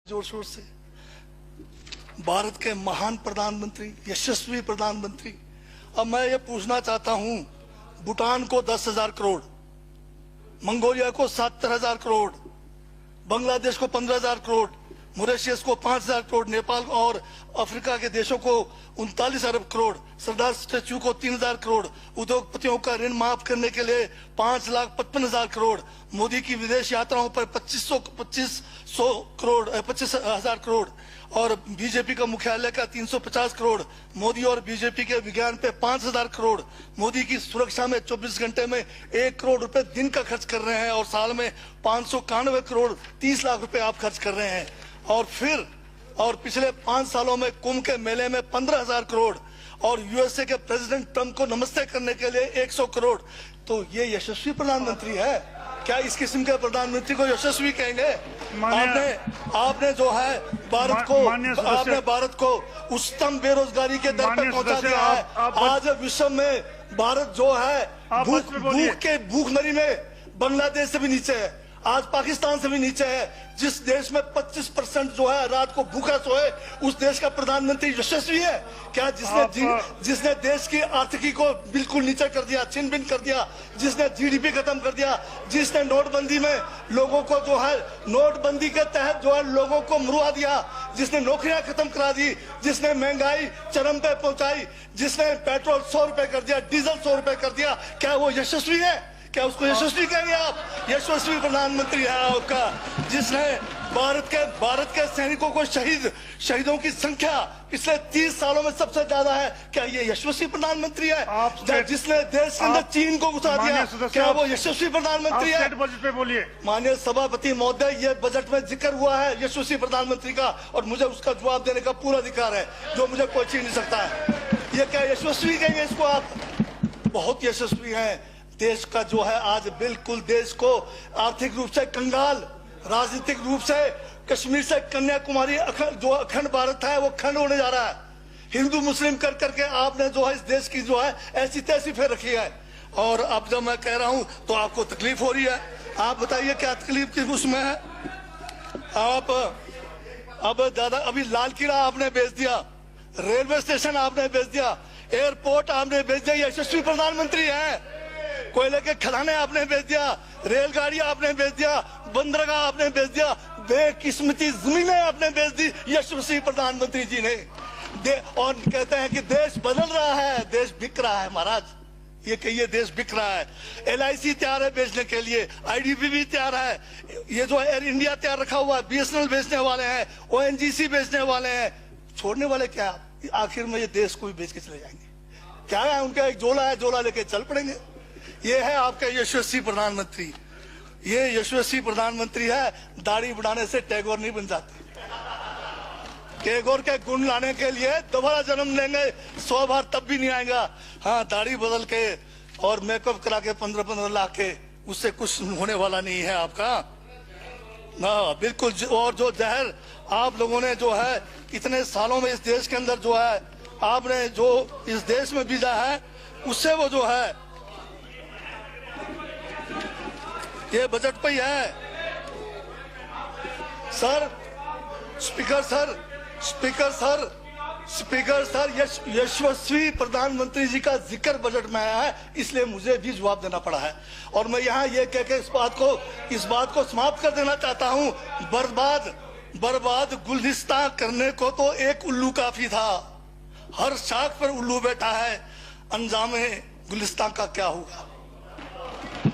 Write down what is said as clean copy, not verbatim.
जोर शोर से भारत के महान प्रधानमंत्री, यशस्वी प्रधानमंत्री। अब मैं ये पूछना चाहता हूं, भूटान को 10,000 करोड़, मंगोलिया को 70,000 करोड़, बांग्लादेश को 15,000 करोड़, मॉरिशस को 5,000 करोड़, नेपाल और अफ्रीका के देशों को 39 अरब करोड़, सरदार स्टैच्यू को 3,000 करोड़, उद्योगपतियों का ऋण माफ करने के लिए 5,55,000 करोड़, मोदी की विदेश यात्राओं पर 25,000 करोड़ और बीजेपी का मुख्यालय का 350 करोड़, मोदी और बीजेपी के विज्ञान पे 5,000 करोड़, मोदी की सुरक्षा में 24 घंटे में 1 करोड़ रुपए दिन का खर्च कर रहे हैं और साल में 591 करोड़ 30 लाख रुपए आप खर्च कर रहे हैं। और पिछले 5 सालों में कुंभ के मेले में 15,000 करोड़ और यूएसए के प्रेसिडेंट ट्रंप को नमस्ते करने के लिए 100 करोड़। तो ये यशस्वी प्रधानमंत्री है क्या? इस किस्म के प्रधानमंत्री को यशस्वी कहेंगे? आपने जो है भारत को उच्चतम बेरोजगारी के दर पर पहुंचा दिया है। आज विश्व में भारत जो है भूखमरी में बांग्लादेश से भी नीचे है, आज पाकिस्तान से भी नीचे है। जिस देश में 25% जो है रात को भूखा सोए, उस देश का प्रधानमंत्री यशस्वी है क्या? जिसने देश की आर्थिकी को बिल्कुल नीचे कर दिया, छिन भिन कर दिया, जिसने जीडीपी खत्म कर दिया, जिसने नोटबंदी में लोगों को जो है नोटबंदी के तहत जो है लोगों को मरवा दिया, जिसने नौकरियां खत्म करा दी, जिसने महंगाई चरम पे पहुंचाई, जिसने पेट्रोल 100 रुपए कर दिया, डीजल 100 रुपए कर दिया, क्या वो यशस्वी है? क्या उसको यशस्वी कहेंगे आप? यशस्वी प्रधानमंत्री है आपका, जिसने भारत के सैनिकों को शहीदों की संख्या पिछले 30 सालों में सबसे ज्यादा है। क्या ये यशस्वी प्रधानमंत्री है? जिसने देश के अंदर चीन को घुसा दिया, क्या वो यशस्वी प्रधानमंत्री है? बजट पे बोलिए। माननीय सभापति महोदय, ये बजट में जिक्र हुआ है यशस्वी प्रधानमंत्री का और मुझे उसका जवाब देने का पूरा अधिकार है, जो मुझे कोई छीन नहीं सकता है। ये क्या यशस्वी कहेंगे इसको आप? बहुत यशस्वी है। देश का जो है आज बिल्कुल देश को आर्थिक रूप से कंगाल, राजनीतिक रूप से कश्मीर से कन्याकुमारी जो अखंड भारत है वो खंड होने जा रहा है। हिंदू मुस्लिम कर करके आपने जो है इस देश की जो है ऐसी तैसी फेर रखी है। और अब जब मैं कह रहा हूं तो आपको तकलीफ हो रही है। आप बताइए क्या तकलीफ की उसमें है? आप अब दादा अभी लाल किला आपने बेच दिया, रेलवे स्टेशन आपने बेच दिया, एयरपोर्ट आपने बेच दिया। यशस्वी प्रधानमंत्री है। कोयले के खदाने आपने बेच दिया, रेलगाड़ी आपने बेच दिया, बंदरगाह आपने बेच दिया, बेकिस्मती जमीनें आपने बेच दी यशस्वी प्रधानमंत्री जी ने। और कहते हैं कि देश बदल रहा है, देश बिक रहा है। महाराज ये कहिए देश बिक रहा है। LIC तैयार है बेचने के लिए, IDB भी तैयार है, ये जो एयर इंडिया तैयार रखा हुआ है, BSNL बेचने वाले हैं, ONGC बेचने वाले हैं। छोड़ने वाले क्या? आखिर में ये देश को भी बेच के चले जाएंगे। क्या है उनका? एक झोला है, झोला लेके चल पड़ेंगे। ये है आपका यशस्वी प्रधानमंत्री। ये यशस्वी प्रधानमंत्री है। दाढ़ी बढ़ाने से टैगोर नहीं बन जाते। टैगोर के गुण लाने के लिए दोबारा जन्म लेंगे 100 बार तब भी नहीं आएगा। हाँ, दाढ़ी बदल के और मेकअप करा के 15-15 लाख के, उससे कुछ होने वाला नहीं है आपका ना, बिल्कुल। और जो जहर आप लोगों ने जो है इतने सालों में इस देश के अंदर जो है आपने जो इस देश में बीजा है, उससे वो जो है ये बजट पे ही है। सर, स्पीकर सर, यशस्वी प्रधानमंत्री जी का जिक्र बजट में आया है, इसलिए मुझे भी जवाब देना पड़ा है। और मैं यहाँ ये कह के इस बात को समाप्त कर देना चाहता हूँ। बर्बाद गुलदस्ता करने को तो एक उल्लू काफी था, हर शाख पर उल्लू बैठा है, अंजामे गुलिस्तान का क्या होगा?